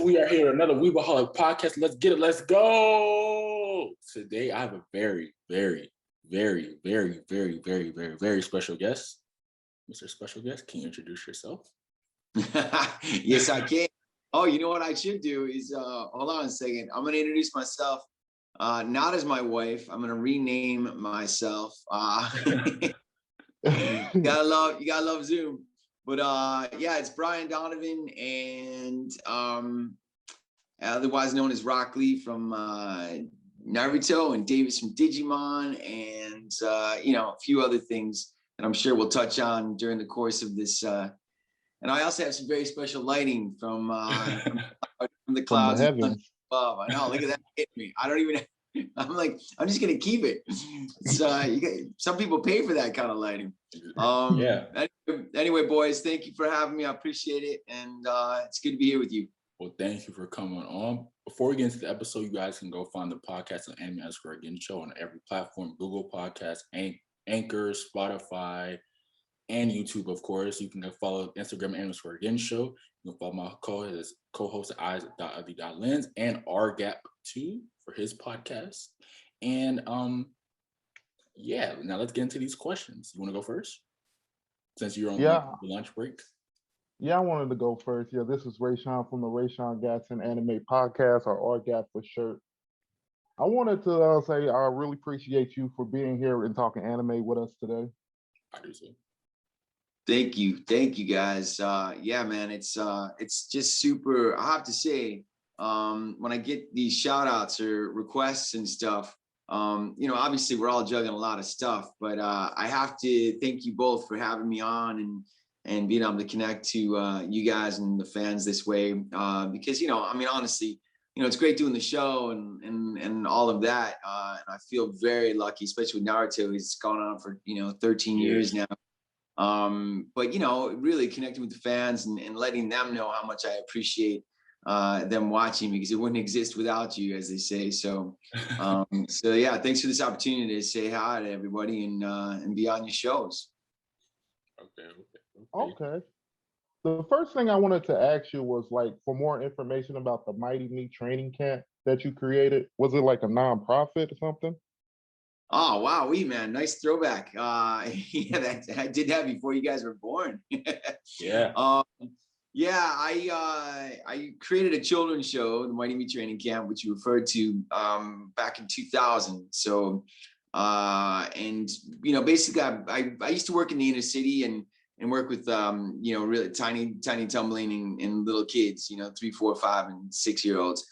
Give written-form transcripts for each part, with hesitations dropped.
we are here, another Weebaholic podcast. Let's get it. Let's go. Today, I have a very, very, very, very, very, very, very, very special guest. Mr. Special Guest, can you introduce yourself? Yes, I can. Oh, you know what I should do is, hold on a second. I'm going to introduce myself, not as my wife. I'm going to rename myself. You gotta love Zoom. But yeah, it's Brian Donovan, and otherwise known as Rock Lee from Naruto, and Davis from Digimon, and a few other things that I'm sure we'll touch on during the course of this. And I also have some very special lighting from the clouds above. I know, look at that hit me. I don't even. I'm just gonna keep it. Some people pay for that kind of lighting. Yeah. Anyway, boys, thank you for having me. I appreciate it, and it's good to be here with you. Well, thank you for coming on. Before we get into the episode, you guys can go find the podcast on Anime_Again Show on every platform: Google Podcasts, Anchor, Spotify, and YouTube. Of course, you can follow Instagram Anime_Again Show. You can follow my co-host Eyes.the.lens and RGap2 for his podcast. And yeah, now let's get into these questions. You want to go first, since you're on the lunch break? Yeah, I wanted to go first. Yeah, this is Rayshawn from the Rayshawn Gatson Anime Podcast, or RGAP for short. I wanted to say I really appreciate you for being here and talking anime with us today. I do so. Thank you guys. Yeah, man, it's just super. I have to say, when I get these shout outs or requests and stuff, obviously we're all juggling a lot of stuff, but I have to thank you both for having me on and being able to connect to you guys and the fans this way, because honestly, it's great doing the show and all of that, and I feel very lucky, especially with Naruto. It's gone on for 13 years now. But really connecting with the fans and letting them know how much I appreciate them watching, because it wouldn't exist without you, as they say. So yeah, thanks for this opportunity to say hi to everybody and be on your shows. Okay. The first thing I wanted to ask you was, for more information about the Mighty Me training camp that you created. Was it like a nonprofit or something? Oh, wow, man, nice throwback. Yeah, that I did that before you guys were born. Yeah. I created a children's show, the Mighty Me Training Camp, which you referred to back in 2000. So, basically, I used to work in the inner city and work with really tiny tumbling and little kids, 3, 4, 5, and 6-year-olds.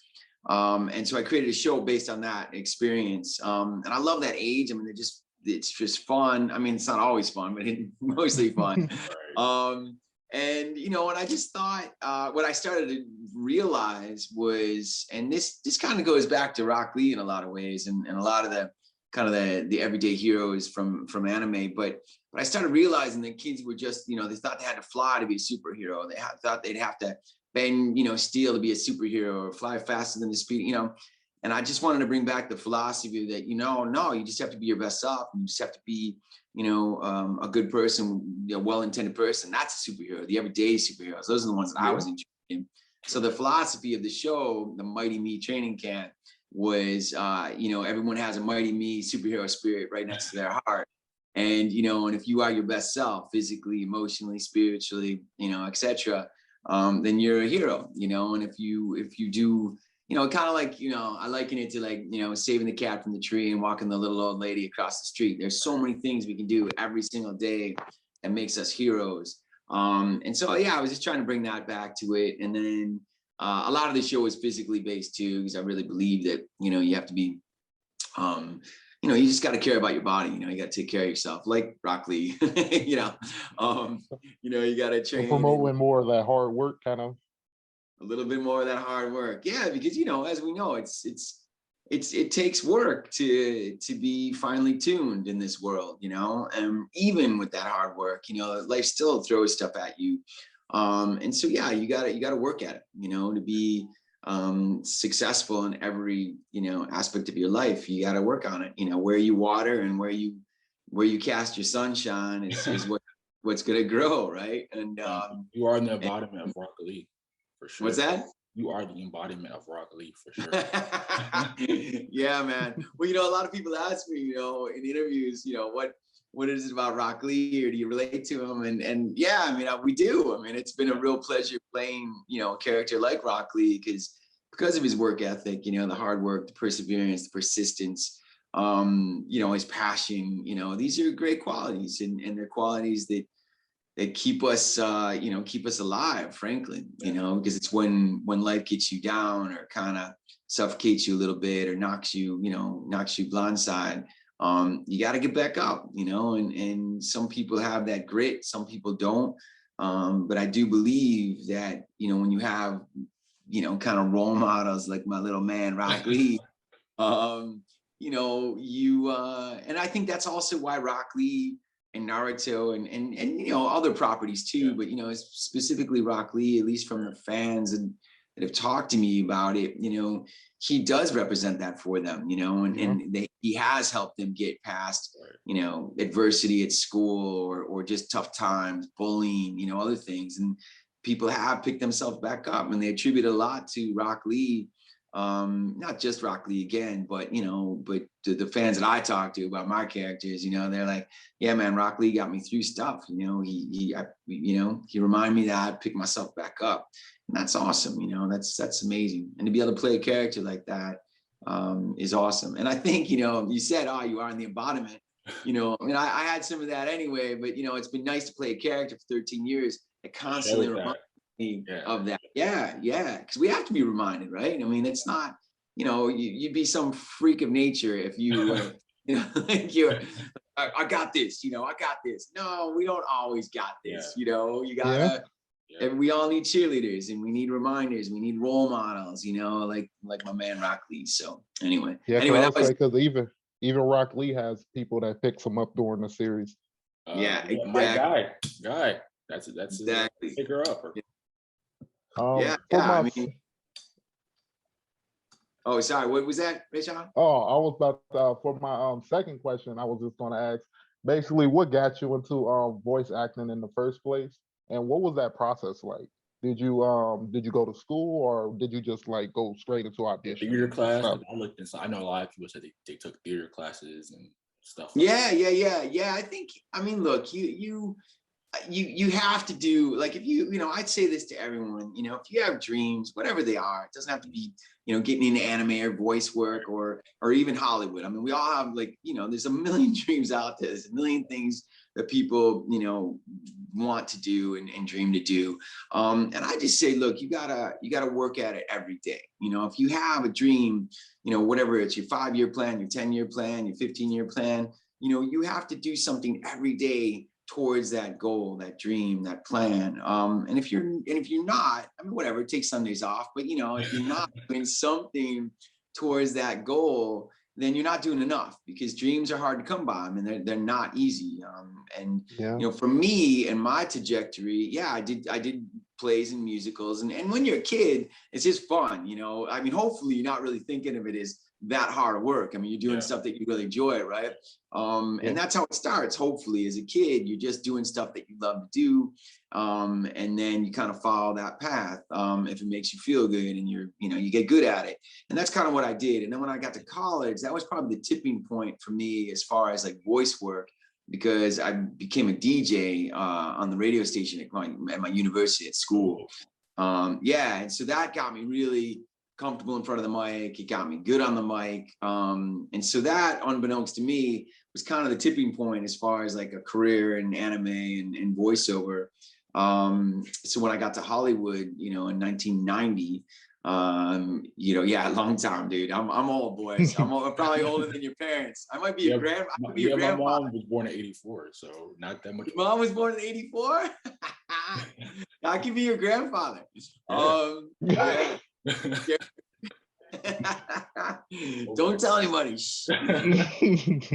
And so I created a show based on that experience. And I love that age. I mean, it's just fun. I mean, it's not always fun, but it's mostly fun. And I just thought, what I started to realize was, and this kind of goes back to Rock Lee in a lot of ways, and a lot of the kind of the everyday heroes from anime. But I started realizing that kids were just, they thought they had to fly to be a superhero. They thought they'd have to bend, steel to be a superhero, or fly faster than the speed, And I just wanted to bring back the philosophy that, no, you just have to be your best self. You just have to be, a good person, a well-intended person. That's a superhero. The everyday superheroes. Those are the ones that I was interested in. So the philosophy of the show, the Mighty Me Training Camp, was, everyone has a Mighty Me superhero spirit right next to their heart. And, and if you are your best self, physically, emotionally, spiritually, etc., then you're a hero, and if you do, kind of like, I liken it to like, saving the cat from the tree and walking the little old lady across the street. There's so many things we can do every single day that makes us heroes. And so, yeah, I was just trying to bring that back to it. And then a lot of the show is physically based too, because I really believe that, you have to be, you just got to care about your body. You got to take care of yourself, like Rock Lee. You got to train. Promoting more of that hard work, kind of. A little bit more of that hard work, yeah. Because as we know, it takes work to be finely tuned in this world. And even with that hard work, life still throws stuff at you. And so yeah, you gotta work at it. To be successful in every aspect of your life, you got to work on it. Where you water and where you cast your sunshine is what's going to grow, right? And you are in the embodiment of Rock Lee, for sure. What's that? you are the embodiment of Rock Lee for sure. Yeah, man. Well, a lot of people ask me, in interviews, what is it about Rock Lee, or do you relate to him? And yeah, I mean, we do. I mean, it's been a real pleasure playing, a character like Rock Lee because of his work ethic, the hard work, the perseverance, the persistence, his passion. These are great qualities, and they're qualities that keep us keep us alive, frankly, because it's when life gets you down or kind of suffocates you a little bit or knocks you blindside, you got to get back up, and some people have that grit, some people don't, but I do believe that when you have kind of role models like my little man Rock Lee, and I think that's also why Rock Lee and Naruto and other properties too, but specifically Rock Lee, at least from the fans and that have talked to me about it, he does represent that for them, and he has helped them get past, adversity at school or just tough times, bullying, other things, and people have picked themselves back up, and they attribute a lot to Rock Lee. Not just Rock Lee again, but but the fans that I talk to about my characters, they're like, yeah, man, Rock Lee got me through stuff. He reminded me that I picked myself back up, and that's awesome. That's amazing. And to be able to play a character like that is awesome. And I think you said, oh, you are in the embodiment. I mean, I had some of that anyway, but it's been nice to play a character for 13 years that constantly reminds of that. Yeah, because we have to be reminded, right? I mean, it's not, you'd be some freak of nature if you like I got this, I got this. No, we don't always got this. You gotta, and we all need cheerleaders, and we need reminders, we need role models, like my man Rock Lee. So anyway, because even Rock Lee has people that picks him up during the series. Exactly. Guy. That's exactly. Pick her up. I mean, oh, sorry, what was that, Rayshon? Oh, I was about for my second question, I was just going to ask, basically, what got you into voice acting in the first place, and what was that process like? Did you go to school, or did you just like go straight into audition? Theater class. I looked inside. I know a lot of people said they took theater classes and stuff. Yeah. I think, I mean, look, you have to do, like, if I'd say this to everyone, if you have dreams, whatever they are, it doesn't have to be, getting into anime or voice work or even Hollywood. I mean, we all have, like, there's a million dreams out there. There's a million things that people, want to do and dream to do. And I just say, look, you gotta work at it every day. If you have a dream, whatever it's, your 5-year plan, your 10-year plan, your 15-year plan, you have to do something every day towards that goal, that dream, that plan. And if you're not, I mean, whatever, take Sundays off, but if you're not doing something towards that goal, then you're not doing enough, because dreams are hard to come by. I mean, they're not easy. For me and my trajectory, I did plays and musicals, and when you're a kid, it's just fun. I mean, hopefully you're not really thinking of it as that hard of work. I mean, you're doing stuff that you really enjoy, right? And that's how it starts. Hopefully, as a kid, you're just doing stuff that you love to do, and then you kind of follow that path if it makes you feel good, and you get good at it. And that's kind of what I did. And then when I got to college, that was probably the tipping point for me as far as like voice work, because I became a DJ on the radio station at my university at school. And so that got me really comfortable in front of the mic. It got me good on the mic. And so that, unbeknownst to me, was kind of the tipping point as far as like a career in anime and voiceover. So when I got to Hollywood, in 1990, long time, dude. I'm old, boys. I'm probably older than your parents. I might be your grandfather. My mom was born in 84, so not that much. Your mom was born in 84? I could be your grandfather. Don't tell anybody.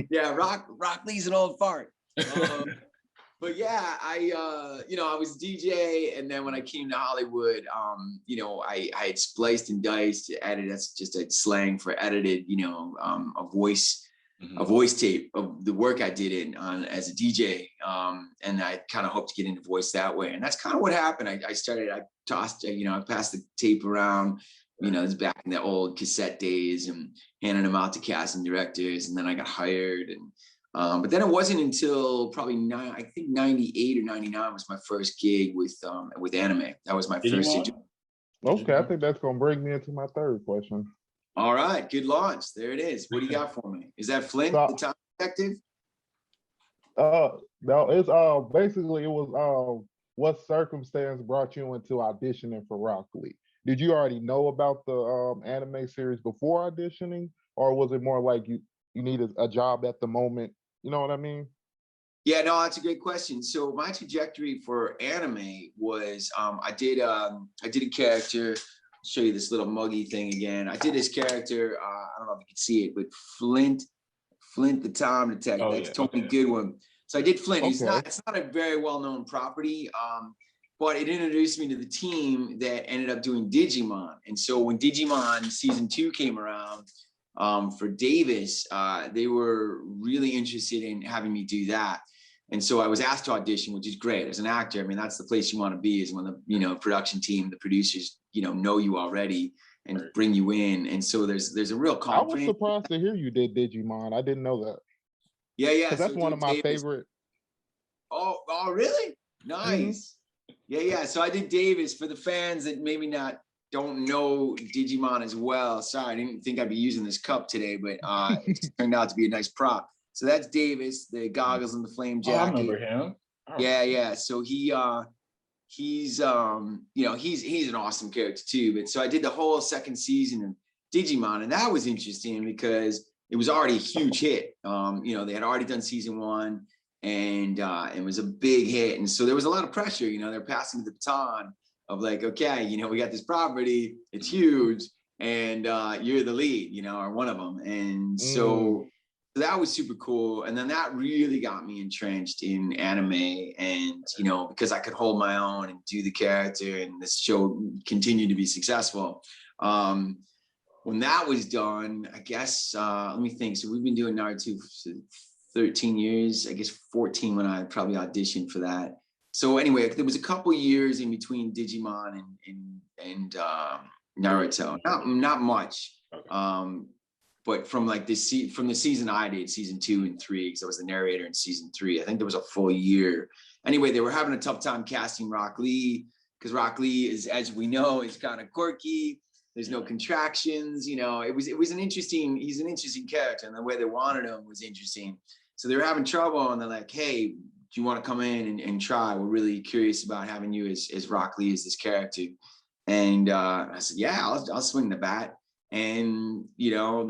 Yeah, Rock Lee's an old fart. But yeah, I was DJ, and then when I came to Hollywood, I had spliced and diced, edited. That's just a slang for edited, a voice a voice tape of the work I did as a DJ. And I kind of hope to get into voice that way. And that's kind of what happened. I passed the tape around, it's back in the old cassette days, and handing them out to casting directors. And then I got hired. And but then it wasn't until probably 98 or 99 was my first gig with anime. That was my first. Okay, I think that's gonna bring me into my third question. All right, good launch. There it is. What do you got for me? Is that Flint, the time detective? No, it's basically it was what circumstance brought you into auditioning for Rock Lee? Did you already know about the anime series before auditioning, or was it more like you needed a job at the moment? You know what I mean? Yeah, no, that's a great question. So my trajectory for anime was I did a character. I'll show you this little muggy thing again. I did this character. I don't know if you can see it, but Flint the Time Detective. That's Tony Goodwin. So I did Flint. It's not a very well-known property, but it introduced me to the team that ended up doing Digimon. And so when Digimon season 2 came around for Davis, they were really interested in having me do that. And so I was asked to audition, which is great. As an actor, I mean, that's the place you want to be, is when the production team, the producers, know you already and bring you in. And so there's a real confidence. I was surprised to hear you did Digimon. I didn't know that. Yeah. Because that's one of my favorite. Oh, really? Nice. Mm-hmm. Yeah. So I did Davis. For the fans that maybe don't know Digimon as well. Sorry, I didn't think I'd be using this cup today, but it turned out to be a nice prop. So that's Davis, the goggles and the flame jacket. I remember him. Yeah. So he's he's an awesome character too. But so I did the whole second season of Digimon, and that was interesting because it was already a huge hit. They had already done season 1, and it was a big hit. And so there was a lot of pressure. They're passing the baton of like, okay, we got this property, it's huge, and you're the lead, or one of them. And so that was super cool. And then that really got me entrenched in anime, and because I could hold my own and do the character, and this show continued to be successful. When that was done, I guess let me think. So we've been doing Naruto for 13 years, I guess 14 when I probably auditioned for that. So anyway, there was a couple years in between Digimon and Naruto. Not much. Okay. But from the season I did, season 2 and 3, because I was the narrator in season 3, I think there was a full year. Anyway, they were having a tough time casting Rock Lee, because Rock Lee is, as we know, is kind of quirky. There's no contractions. He's an interesting character, and the way they wanted him was interesting. So they were having trouble, and they're like, hey, do you want to come in and try? We're really curious about having you as Rock Lee, as this character. And I said, yeah, I'll swing the bat. And,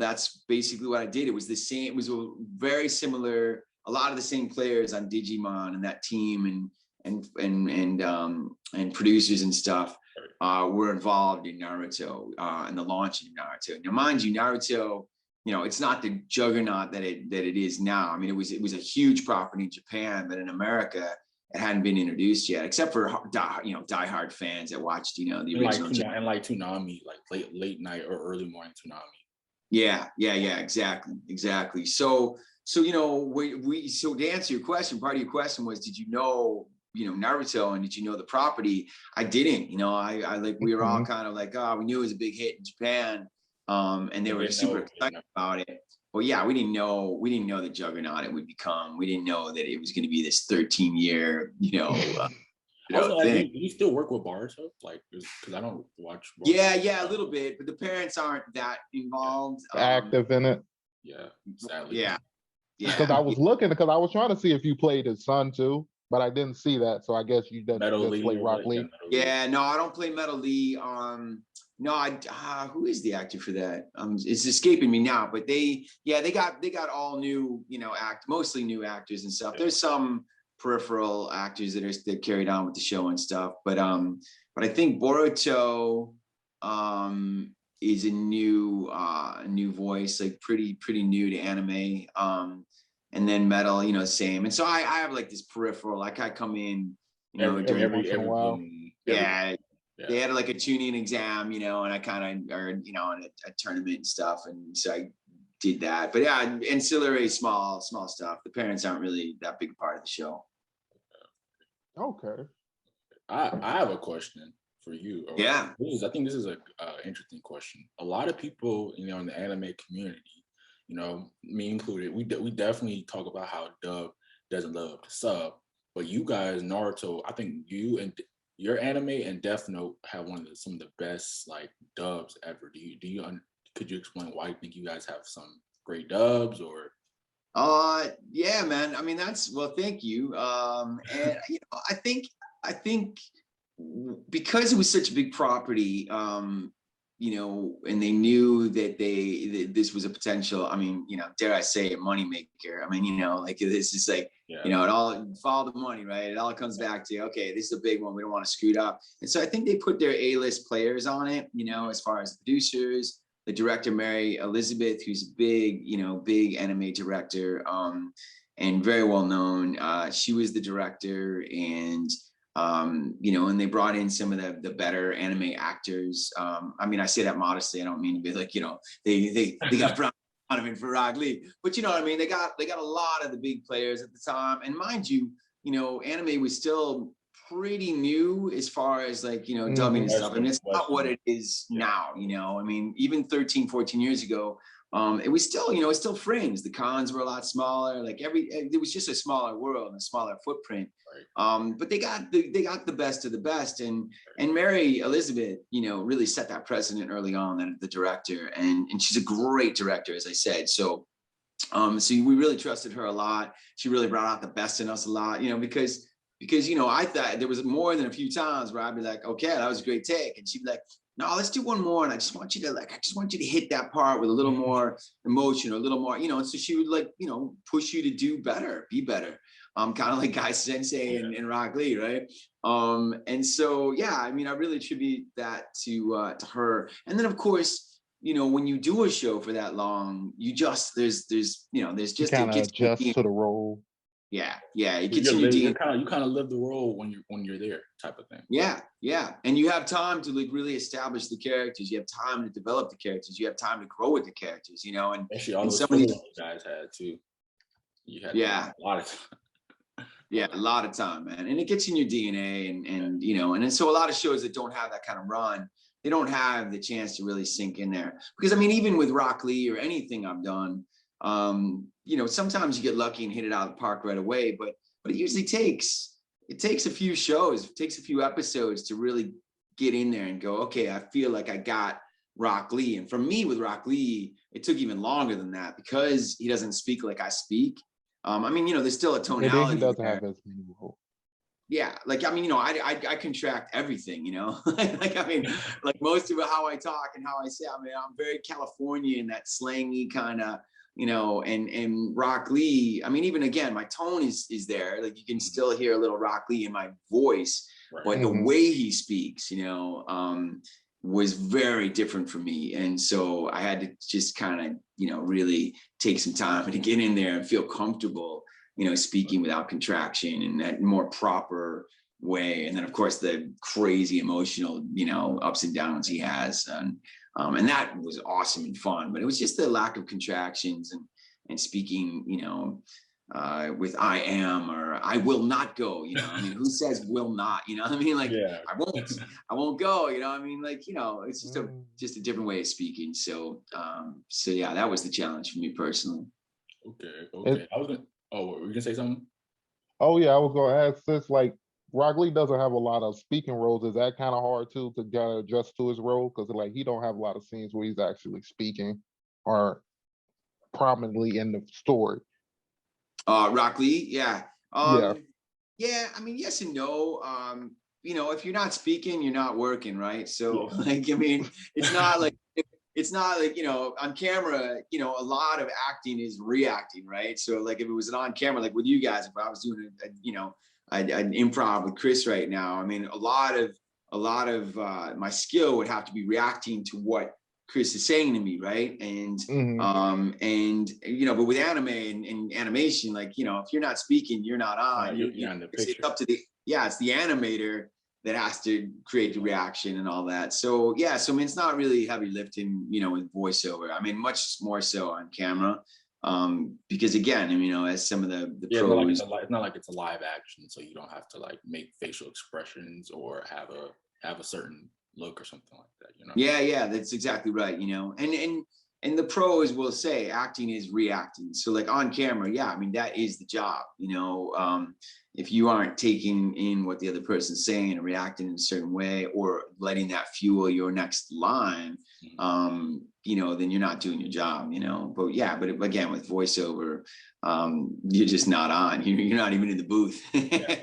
that's basically what I did. It was the same. It was a very similar, a lot of the same players on Digimon and that team and producers and stuff were involved in Naruto and the launch of Naruto. Now, mind you, Naruto, it's not the juggernaut that it is now. I mean, it was a huge property in Japan, but in America, it hadn't been introduced yet, except for diehard fans that watched the original. And like Toonami, like late night or early morning Toonami. Yeah, exactly. So so to answer your question, part of your question was, did you know Naruto, and did you know the property? I didn't. We were all kind of like, we knew it was a big hit in Japan, and they were super excited about it. Well, yeah, we didn't know the juggernaut it would become. We didn't know that it was going to be this 13-year, Also, thing. Do you still work with Boruto? Because I don't watch Boruto. Yeah, a little bit, but the parents aren't that involved. Active in it. Yeah, sadly. Yeah. Because I was looking, because I was trying to see if you played his son too, but I didn't see that. So I guess you just play Rock Lee. Yeah, no, I don't play Metal Lee. No, who is the actor for that? It's escaping me now. But they got all new, mostly new actors and stuff. Yeah. There's some peripheral actors that carried on with the show and stuff. But I think Boruto is a new voice, like pretty new to anime. And then Metal, same. And so I have like this peripheral. Like I come in, every while. Yeah. They had like a tuning exam, and I kind of, or in a tournament and stuff, and so I did that. But yeah, ancillary small stuff. The parents aren't really that big part of the show. Okay. I have a question for you. Yeah. I think this is a interesting question. A lot of people, you know, in the anime community, you know, me included, we definitely talk about how dub doesn't love the sub, but you guys, Naruto, I think you and your anime and Death Note have some of the best like dubs ever. Could you explain why you think you guys have some great dubs or? Yeah, man. I mean, thank you. And you know, I think because it was such a big property, you know, and they knew that this was a potential, I mean, you know, dare I say, a moneymaker. I mean, you know, like this is like, you know, it all follow the money, right? It all comes back to, okay, this is a big one. We don't want to screw it up. And so I think they put their A-list players on it, you know, as far as the producers, the director, Mary Elizabeth, who's a big anime director, and very well known. She was the director, and you know, and they brought in some of the better anime actors. I mean, I say that modestly. I don't mean to be like, you know, they got Donovan for Rock Lee, but you know what I mean. They got a lot of the big players at the time, and mind you, you know, anime was still pretty new as far as like, you know, dubbing and stuff. I mean, it's not what it is now, you know. I mean, even 13, 14 years ago, it was still, you know, it's still fringe. The cons were a lot smaller. Like it was just a smaller world and a smaller footprint. Right. But they got the best of the best, and Mary Elizabeth, you know, really set that precedent early on. The director, and she's a great director, as I said. So, so we really trusted her a lot. She really brought out the best in us a lot, you know, because you know, I thought there was more than a few times where I'd be like, okay, that was a great take, and she'd be like, no, let's do one more. And I just want you to hit that part with a little more emotion or a little more, you know. And so she would like, you know, push you to do better, be better. Kind of like Guy Sensei and Rock Lee, right? And so, yeah, I mean, I really attribute that to her. And then of course, you know, when you do a show for that long, you just, there's you know, there's just, you kind of adjust to the role. Yeah, it gets in your DNA. You kind of live the role when you're there, type of thing. Yeah, and you have time to like really establish the characters. You have time to develop the characters. You have time to grow with the characters. You know, and actually, all those you guys had too. You had a lot of time. Yeah, a lot of time, man, and it gets in your DNA, and you know, and then so a lot of shows that don't have that kind of run, they don't have the chance to really sink in there. Because I mean, even with Rock Lee or anything I've done, you know, sometimes you get lucky and hit it out of the park right away, but it usually takes a few shows, it takes a few episodes to really get in there and go, okay, I feel like I got Rock Lee. And for me with Rock Lee, it took even longer than that because he doesn't speak like I speak. I mean, you know, there's still a tonality. He doesn't have as many roles. Yeah, like I mean, you know, I contract everything, you know, like I mean, like most of how I talk and how I say, I mean, I'm very Californian, that slangy kind of, you know, and Rock Lee, I mean, even again, my tone is there. Like you can still hear a little Rock Lee in my voice, but the way he speaks, you know, was very different for me. And so I had to just kind of, you know, really take some time to get in there and feel comfortable, you know, speaking without contraction in that more proper way. And then of course the crazy emotional, you know, ups and downs he has. And that was awesome and fun, but it was just the lack of contractions and speaking, you know, with I am or I will not go, you know, I mean, who says will not, you know what I mean? Like, I won't go, you know, I mean, like, you know, it's just a different way of speaking. So, so yeah, that was the challenge for me personally. Okay. Were you gonna say something? Oh yeah, I was gonna ask this, like, Rock Lee doesn't have a lot of speaking roles. Is that kind of hard too to kind of adjust to his role? Because like he don't have a lot of scenes where he's actually speaking or prominently in the story. Rock Lee, yeah. Yeah, I mean, yes and no. You know, if you're not speaking, you're not working, right? So like, I mean, it's not like you know, on camera, you know, a lot of acting is reacting, right? So like if it was an on camera, like with you guys, if I was doing you know, an improv with Chris right now, I mean, a lot of my skill would have to be reacting to what Chris is saying to me, right? And and you know, but with anime and animation, like, you know, if you're not speaking, you're not on. You're on the picture. It's up to it's the animator that has to create the reaction and all that. So yeah, so I mean, it's not really heavy lifting, you know, with voiceover. I mean, much more so on camera, because again, you know, as some of the Yeah, pros, it's not like it's a live action, so you don't have to like make facial expressions or have a certain look or something like that, you know. yeah, that's exactly right. You know, and the pros will say acting is reacting. So like on camera, yeah, I mean that is the job. You know, if you aren't taking in what the other person's saying and reacting in a certain way, or letting that fuel your next line, you know, then you're not doing your job. You know, but yeah, but again with voiceover, you're just not on. You're not even in the booth. Yeah.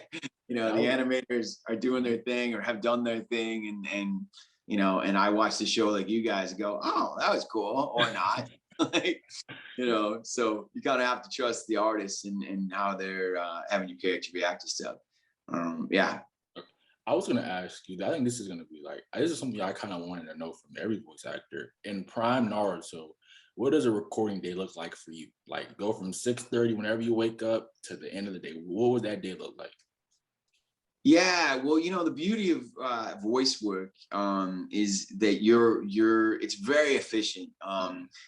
You know, the animators are doing their thing or have done their thing, and you know, and I watch the show like you guys go, oh, that was cool, or not. Like, you know, so you kind of have to trust the artists and how they're having your character react to stuff. Yeah. I was gonna ask you. I think this is gonna be like this is something I kind of wanted to know from every voice actor in Prime Naruto. What does a recording day look like for you? Like go from 6:30 whenever you wake up to the end of the day. What would that day look like? Yeah, well, you know, the beauty of voice work is that it's very efficient.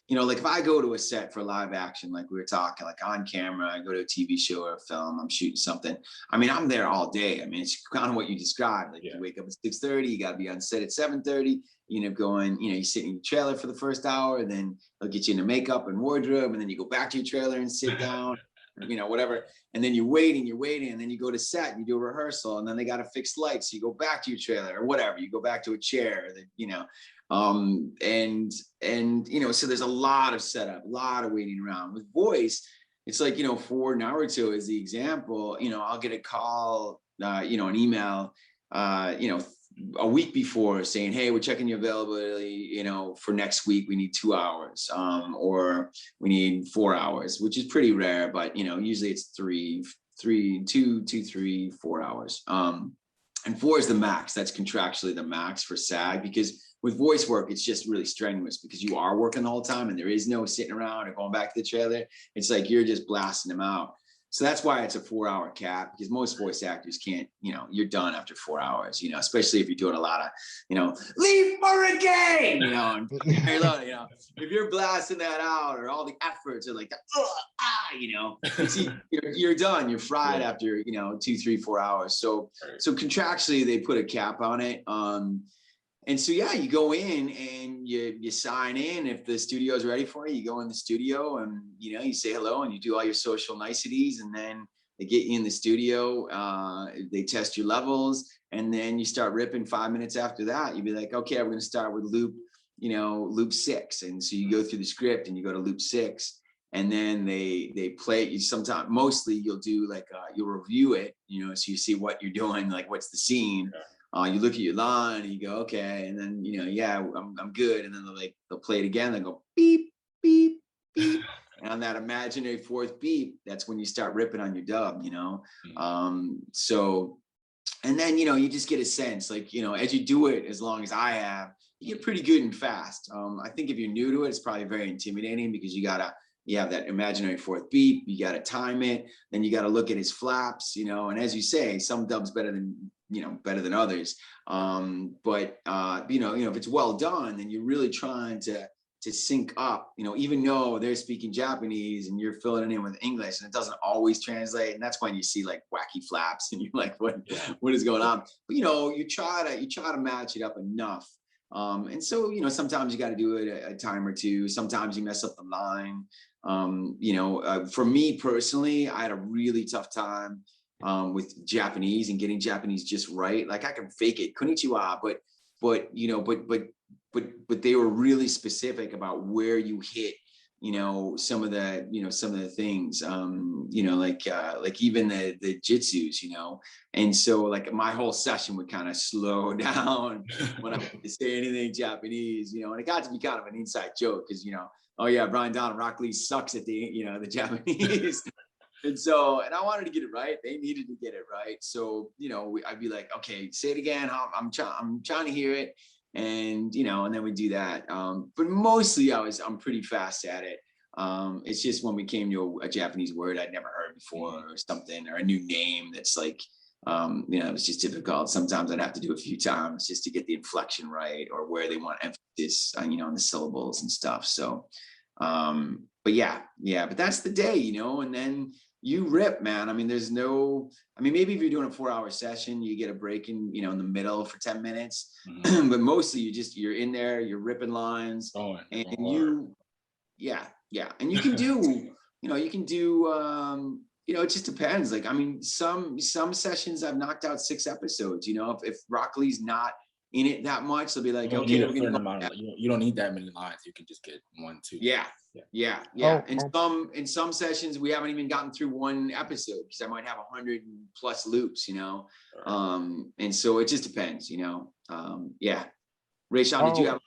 You know, like if I go to a set for live action, like we were talking, like on camera, I go to a TV show or a film, I'm shooting something. I mean, I'm there all day. I mean, it's kind of what you described. Like you wake up at 6:30, you got to be on set at 7:30. You end up going, you know, you sit in your trailer for the first hour, then they'll get you into makeup and wardrobe, and then you go back to your trailer and sit down, you know, whatever. And then you're waiting, and then you go to set and you do a rehearsal, and then they got to fix lights. So you go back to your trailer or whatever, you go back to a chair that, you know, and, you know, so there's a lot of setup, a lot of waiting around. With voice, it's like, you know, for Naruto as the example, you know, I'll get a call, you know, an email, you know, a week before saying, hey, we're checking your availability, you know, for next week, we need 2 hours, or we need 4 hours, which is pretty rare, but, you know, usually it's 4 hours. And 4 is the max. That's contractually the max for SAG, because with voice work, it's just really strenuous because you are working the whole time and there is no sitting around or going back to the trailer. It's like you're just blasting them out. So that's why it's a 4-hour cap, because most voice actors can't, you know, you're done after 4 hours, you know, especially if you're doing a lot of, you know, leave for a game, you know, and, you know, if you're blasting that out or all the efforts are like, you know, you're done, you're fried after, you know, 2, 3, 4 hours. So contractually they put a cap on it. And so, yeah, you go in and you sign in. If the studio is ready for you, you go in the studio and, you know, you say hello and you do all your social niceties, and then they get you in the studio. They test your levels, and then you start ripping 5 minutes after that. You'd be like, okay, we're going to start with loop 6. And so you go through the script and you go to loop 6, and then they play it. You sometimes, mostly you'll do like, you'll review it, you know, so you see what you're doing, like what's the scene. You look at your line and you go, okay, and then, you know, yeah, I'm good, and then they'll play it again. They go beep beep beep, and on that imaginary 4th beep, that's when you start ripping on your dub, you know. So, and then, you know, you just get a sense, like, you know, as you do it, as long as I have, you get pretty good and fast. I think if you're new to it, it's probably very intimidating because you have that imaginary 4th beep, you got to time it, then you got to look at his flaps, you know, and as you say, some dubs better than others. But you know, if it's well done, then you're really trying to sync up, you know, even though they're speaking Japanese and you're filling it in with English, and it doesn't always translate. And that's when you see like wacky flaps and you're like, what is going on? But, you know, you try to match it up enough. And so, you know, sometimes you got to do it a time or two. Sometimes you mess up the line. You know, for me personally, I had a really tough time with Japanese and getting Japanese just right. Like I can fake it, konnichiwa, but you know, but they were really specific about where you hit, you know, some of the things, you know, like even the jitsus, you know. And so like my whole session would kind of slow down when I would say anything Japanese, you know, and it got to be kind of an inside joke because, you know, oh yeah, Brian Donovan, Rock Lee sucks at the Japanese. And so, and I wanted to get it right. They needed to get it right. So, you know, I'd be like, okay, say it again. I'm trying to hear it. And, you know, and then we do that. But mostly I'm pretty fast at it. It's just when we came to a Japanese word I'd never heard before or something, or a new name that's like, It was just difficult. Sometimes I'd have to do a few times just to get the inflection right, or where they want emphasis on, on the syllables and stuff. So, but but that's the day, and then you rip, man. I mean, maybe if you're doing a 4-hour session, you get a break in the middle for 10 minutes, but mostly you're in there, you're ripping lines, and and you can do, it just depends. Like, I mean, some sessions I've knocked out 6 episodes, if Rock Lee's not in it that much, they'll be like, okay, we're gonna go. You don't need that many lines. You can just get 1, 2. Yeah. In some sessions, we haven't even gotten through 1 episode because I might have 100+ loops, and so it just depends, Rayshawn, did you have?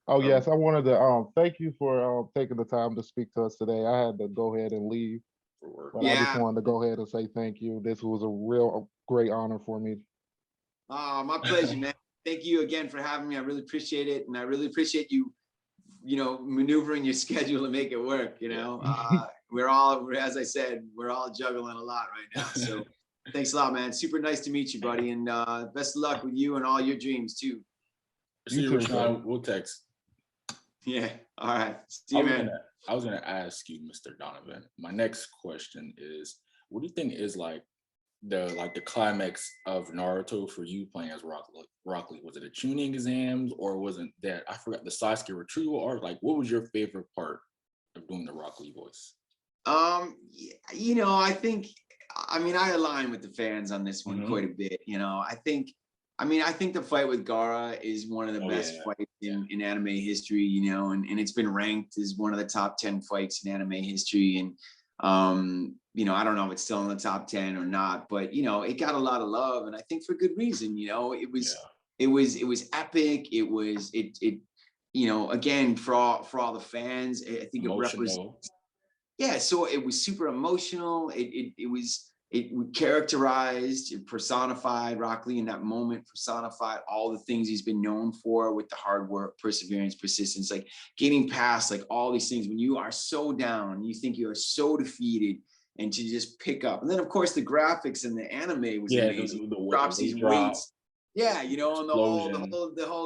Oh yes, I wanted to thank you for taking the time to speak to us today. I had to go ahead and leave, but I just wanted to go ahead and say thank you. This was a real great honor for me. Oh, my pleasure, man. Thank you again for having me. I really appreciate it, and I really appreciate you, maneuvering your schedule to make it work. We're all, as I said, we're all juggling a lot right now. So thanks a lot, man. Super nice to meet you, buddy, and best of luck with you and all your dreams too. See you, Rashawn. We'll text. Yeah. All right. See you, man. I was gonna ask you, Mr. Donovan. My next question is, what do you think is the climax of Naruto for you playing as Rock Lee? Was it a tuning exams, or wasn't that, I forgot, the Sasuke retrieval arc? Like, what was your favorite part of doing the Rock Lee voice? I think, I align with the fans on this one quite a bit. I think the fight with Gaara is one of the best fights in anime history, and it's been ranked as one of the top 10 fights in anime history. And, I don't know if it's still in the top 10 or not, but, it got a lot of love, and I think for good reason. It was epic. Again, for all the fans, I think it represents. Yeah. So it was super emotional. It characterized, it personified Rock Lee in that moment, personified all the things he's been known for with the hard work, perseverance, persistence, like getting past like all these things when you are so down, you think you are so defeated, and to just pick up. And then of course the graphics in the anime was amazing. Drops these weights. Yeah, and the whole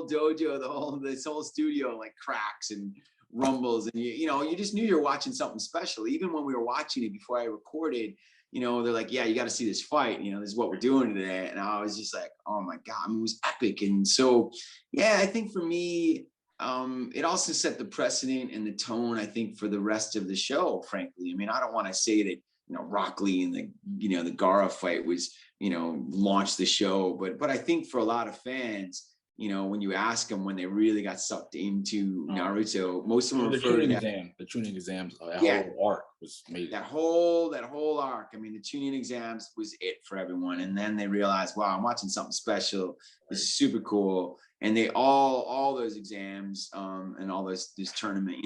dojo, this whole studio like cracks and rumbles, and you just knew you were watching something special. Even when we were watching it before I recorded, they're like, yeah, you got to see this fight. This is what we're doing today. And I was just like, oh my God, it was epic. And so, yeah, I think for me, it also set the precedent and the tone, I think, for the rest of the show, frankly. I don't want to say that, Rock Lee and the Gaara fight was, launched the show. But I think for a lot of fans, when you ask them when they really got sucked into Naruto, most of them refer to the tuning exams. That whole arc was amazing. That whole arc. The tuning exams was it for everyone. And then they realized, wow, I'm watching something special. This is super cool. And they all those exams and all this tournament,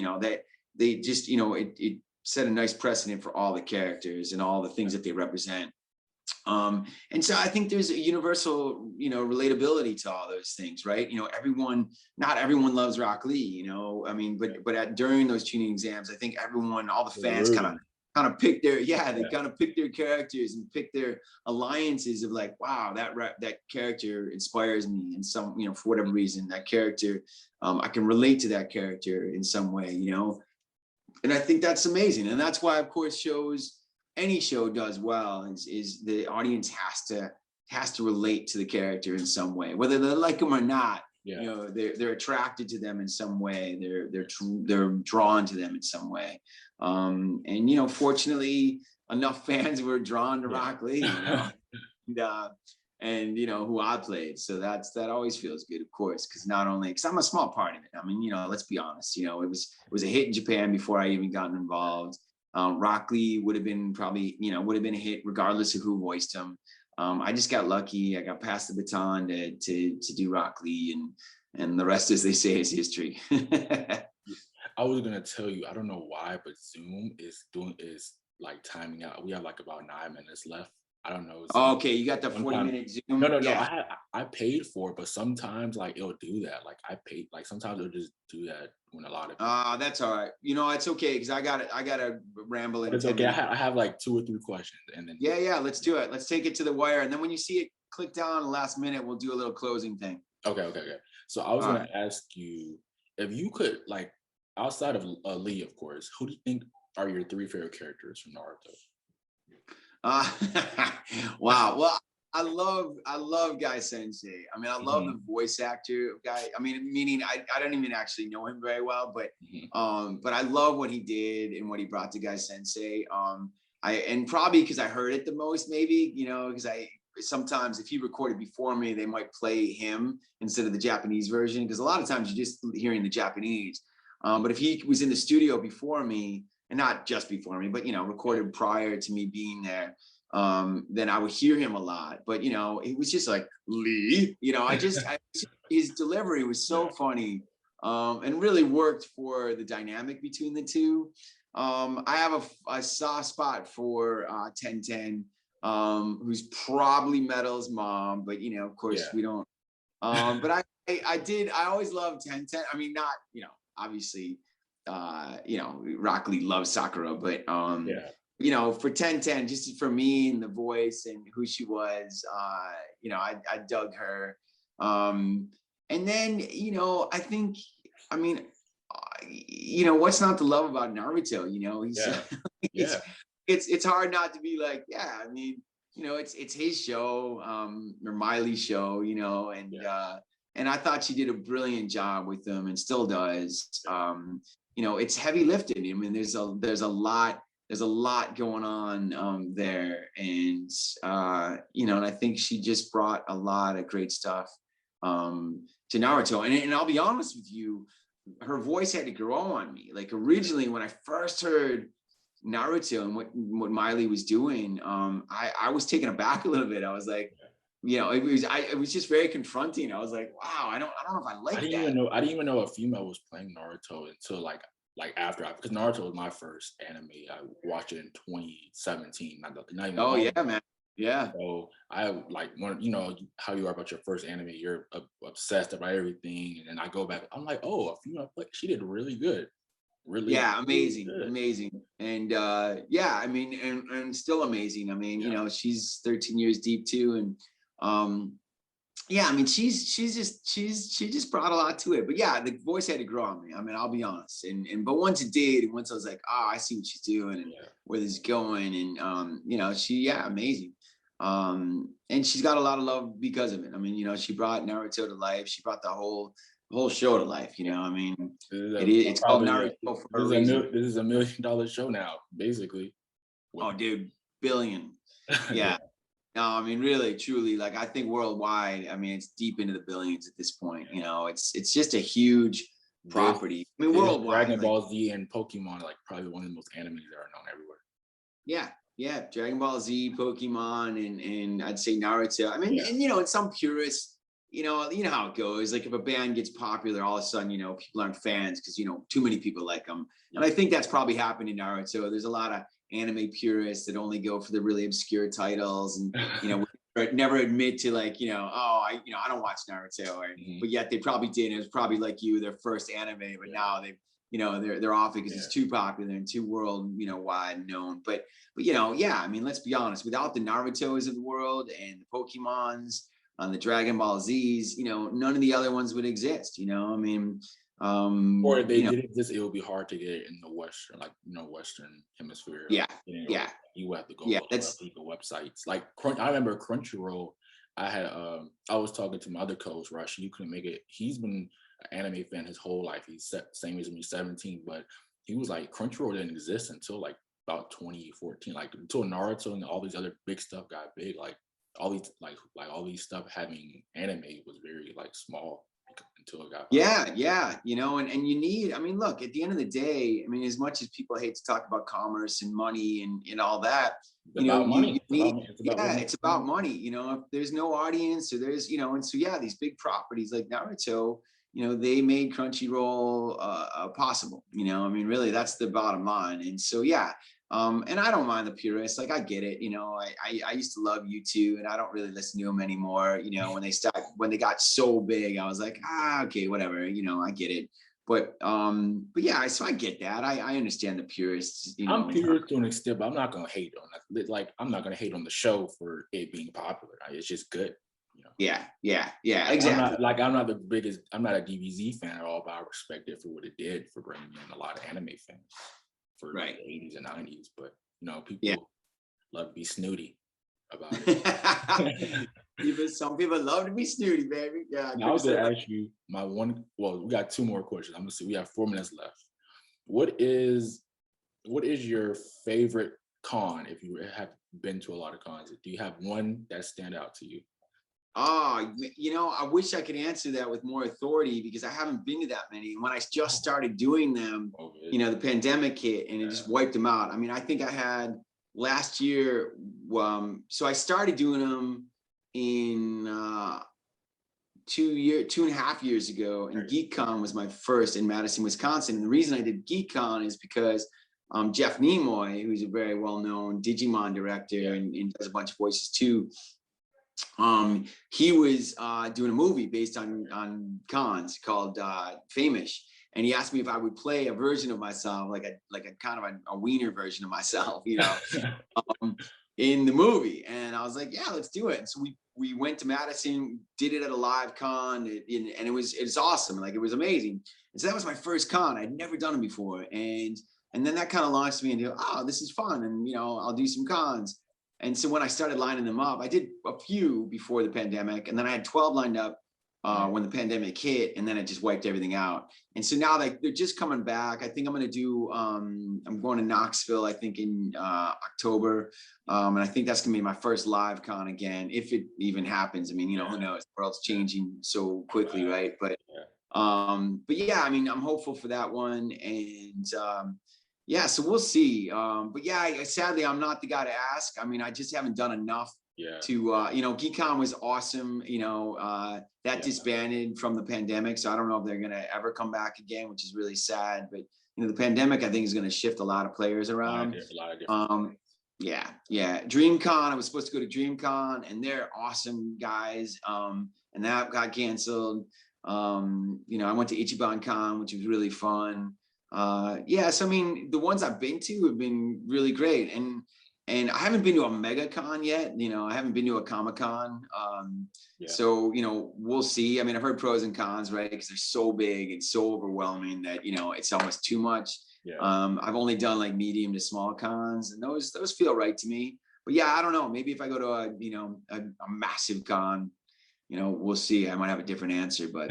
they just, it set a nice precedent for all the characters and all the things that they represent. And so I think there's a universal, relatability to all those things, right? Not everyone loves Rock Lee, but during those tuning exams, I think all the fans kind of pick their, kind of pick their characters and pick their alliances of like, wow, that character inspires me in some, for whatever reason, that character, I can relate to that character in some way, and I think that's amazing. And that's why, of course, any show does well is the audience has to relate to the character in some way, whether they like them or not. They're attracted to them in some way. They're drawn to them in some way. And fortunately, enough fans were drawn to Rock Lee, and who I played. So that always feels good, of course, because I'm a small part of it. Let's be honest. It was a hit in Japan before I even gotten involved. Rock Lee would have been a hit regardless of who voiced him. I just got lucky. I got passed the baton to do Rock Lee, and the rest, as they say, is history. I was gonna tell you, I don't know why, but Zoom is like timing out. We have like about 9 minutes left I don't know. Oh, okay, you got the Sometimes 40-minute Zoom. no, Yeah. I paid for it, but sometimes like it'll do that. Like I paid, like sometimes it'll just do that when a lot of people. That's all right. You know, it's okay because I gotta ramble But in it's 10 okay. minutes. I have like 2 or 3 questions, and then Yeah, let's do it. Let's take it to the wire. And then when you see it click down the last minute, we'll do a little closing thing. okay. So I was All gonna right. ask you if you could, like, outside of Lee, of course, who do you think are your 3 favorite characters from Naruto? Uh, wow. Well, I love Guy Sensei. I mean, I love the voice actor of Guy. I mean, meaning I don't even actually know him very well, but I love what he did and what he brought to Guy Sensei. And probably because I heard it the most, maybe, you know, because I sometimes if he recorded before me, they might play him instead of the Japanese version. Because a lot of times you're just hearing the Japanese. But if he was in the studio before me, and not just before me, but you know, recorded prior to me being there, then I would hear him a lot. But you know, it was just like Lee, you know, his delivery was so funny, and really worked for the dynamic between the two. I have a soft spot for 1010, who's probably Metal's mom, but you know, of course Yeah. we don't. But I always loved 1010. I mean, not, you know, obviously, you know, Rock Lee loves Sakura, but Yeah. you know, for 1010, just for me and the voice and who she was, you know, I dug her. And then, you know, I think, I mean, you know, what's not to love about Naruto? You know, he's, Yeah. he's Yeah. it's hard not to be like, yeah, I mean, you know, it's his show, or Miley's show, you know, and I thought she did a brilliant job with them and still does. You know, it's heavy lifting. I mean, there's a lot going on there, and you know, and I think she just brought a lot of great stuff to Naruto. And I'll be honest with you, her voice had to grow on me. Like originally, when I first heard Naruto and what Miley was doing, I was taken aback a little bit. I was like, you know, it was just very confronting. I was like, wow, I don't know if I like that. I didn't even know a female was playing Naruto until like after because Naruto was my first anime. I watched it in 2017. Not even Oh long yeah, ago. man. Yeah. So I like one, you know how you are about your first anime. You're obsessed about everything, and then I go back. I'm like, oh, a female play. She did really good. Really, Yeah, really amazing, good. amazing. And yeah, I mean, and still amazing. I mean, you know, she's 13 years deep too. And yeah, I mean, she just brought a lot to it. But yeah, the voice had to grow on me. I mean, I'll be honest. And but once it did, and once I was like, oh, I see what she's doing and where this is going. And you know, amazing. And she's got a lot of love because of it. I mean, you know, she brought Naruto to life. She brought the whole show to life. You know, I mean, it's called Naruto for a reason. This is $1 million show now, basically. Oh, dude, billion. Yeah. No, I mean, really, truly, like I think worldwide, I mean, it's deep into the billions at this point. You know, it's just a huge property. I mean, worldwide. Dragon Ball Z and Pokemon, like probably one of the most animes that are known everywhere. Yeah, Dragon Ball Z, Pokemon, and I'd say Naruto. I mean, and you know, in some purists, you know how it goes. Like if a band gets popular, all of a sudden, you know, people aren't fans because you know too many people like them. And I think that's probably happened in Naruto. There's a lot of anime purists that only go for the really obscure titles, and you know, never admit to like, you know, oh, I don't watch Naruto, but yet they probably did. It was probably like you, their first anime, but now they've, you know, they're off because it's too popular and too world, you know, wide known. But you know, yeah, I mean, let's be honest. Without the Narutos of the world and the Pokemons on the Dragon Ball Z's, you know, none of the other ones would exist. You know, I mean, or if they you know, did exist, it would be hard to get in the Western, like, you know, Western hemisphere. Yeah. You have to go to legal websites. Like I remember Crunchyroll. I was talking to my other coach, Rush. You couldn't make it. He's been an anime fan his whole life. He's same as me, 17, but he was like Crunchyroll didn't exist until like about 2014, like until Naruto and all these other big stuff got big. Like all these like all these stuff having anime was very like small until it got yeah, you know, and you need, I mean, look, at the end of the day, I mean, as much as people hate to talk about commerce and money and all that, you know, you need, it's about money. You know, if there's no audience or there's, you know, and so yeah, these big properties like Naruto, you know, they made Crunchyroll possible. You know, I mean, really, that's the bottom line. And so yeah, And I don't mind the purists. Like I get it. I used to love U2, and I don't really listen to them anymore. When they got so big, I was like, okay, whatever. I get it. But yeah, so I get that. I understand the purists. I'm purist to an extent, but I'm not gonna hate on it. Like I'm not gonna hate on the show for it being popular. It's just good. Yeah, I'm exactly. not the biggest. I'm not a DBZ fan at all, but I respect it for what it did for bringing in a lot of anime fans for Right. the 80s and 90s. But people love to be snooty about it. Some people love to be snooty, baby. Yeah. Now, I was gonna ask you my one. Well, we got 2 more questions. I'm gonna see. We have 4 minutes left. What is your favorite con? If you have been to a lot of cons, do you have one that stand out to you? I wish I could answer that with more authority because I haven't been to that many. And when I just started doing them, the pandemic hit and it just wiped them out. I mean, I think I had last year. So I started doing them in 2.5 years ago, and GeekCon was my first in Madison, Wisconsin. And the reason I did GeekCon is because Jeff Nimoy, who's a very well-known Digimon director and does a bunch of voices too, he was doing a movie based on cons called Famous, and he asked me if I would play a version of myself, like a kind of a wiener version of myself, in the movie. And I was like, yeah, let's do it. And so we went to Madison, did it at a live con, and it was awesome. Like it was amazing. And so that was my first con. I'd never done it before, and then that kind of launched me into, this is fun, and I'll do some cons. And so when I started lining them up, I did a few before the pandemic, and then I had 12 lined up when the pandemic hit, and then it just wiped everything out. And so now they're just coming back. I think I'm going to do, I'm going to Knoxville, I think in October. And I think that's going to be my first live con again, if it even happens. I mean, who knows? The world's changing so quickly, right? But yeah, I mean, I'm hopeful for that one. And yeah, so we'll see. But yeah, sadly, I'm not the guy to ask. I mean, I just haven't done enough to, GeekCon was awesome. That disbanded from the pandemic. So I don't know if they're going to ever come back again, which is really sad. But, the pandemic, I think, is going to shift a lot of players around. A lot of different yeah. DreamCon, I was supposed to go to DreamCon, and they're awesome guys. And that got canceled. I went to Ichiban Con, which was really fun. So I mean, the ones I've been to have been really great, and I haven't been to a mega con yet. I haven't been to a Comic-Con. So we'll see. I mean, I've heard pros and cons, right? Because they're so big and so overwhelming that it's almost too much. I've only done like medium to small cons, and those feel right to me. But yeah, I don't know. Maybe if I go to a massive con, we'll see. I might have a different answer, but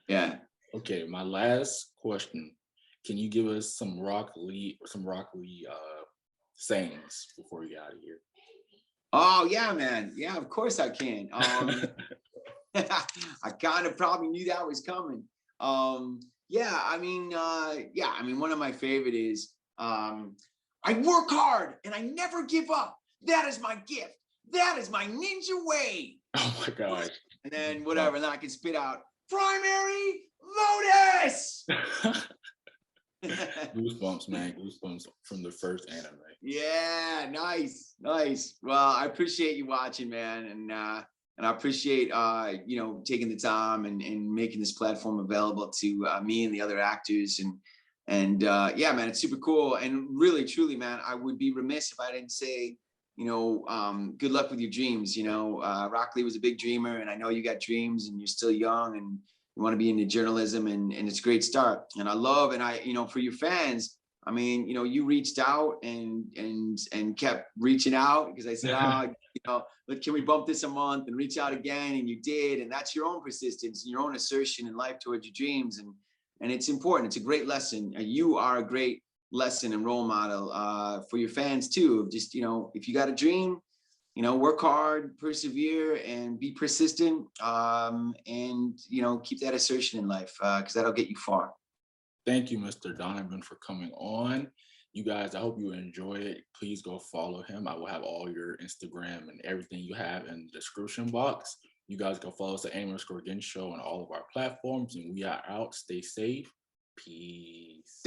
yeah. Okay, my last question. Can you give us some Rock Lee sayings before we get out of here? Oh yeah, man. Yeah, of course I can. I kind of probably knew that was coming. I mean, one of my favorite is I work hard and I never give up. That is my gift. That is my ninja way. Oh my gosh. And then whatever, and then I can spit out primary Lotus. Goosebumps, man. Goosebumps from the first anime. Yeah, nice. Well, I appreciate you watching, man, and I appreciate taking the time and making this platform available to me and the other actors, and yeah, man, it's super cool. And really, truly, man, I would be remiss if I didn't say, good luck with your dreams. Rock Lee was a big dreamer, and I know you got dreams, and you're still young, and you want to be into journalism, and it's a great start. And I love, and for your fans, I mean, you reached out and kept reaching out, because I said, can we bump this a month and reach out again? And you did. And that's your own persistence and your own assertion in life towards your dreams. And it's important. It's a great lesson. You are a great lesson and role model for your fans too. Of just, if you got a dream, work hard, persevere, and be persistent, and keep that assertion in life, because that'll get you far. Thank you, Mr. Donovan, for coming on. You guys, I hope you enjoy it. Please go follow him. I will have all your Instagram and everything you have in the description box. You guys go follow us at Anime_Again Show on all of our platforms, and we are out. Stay safe. Peace.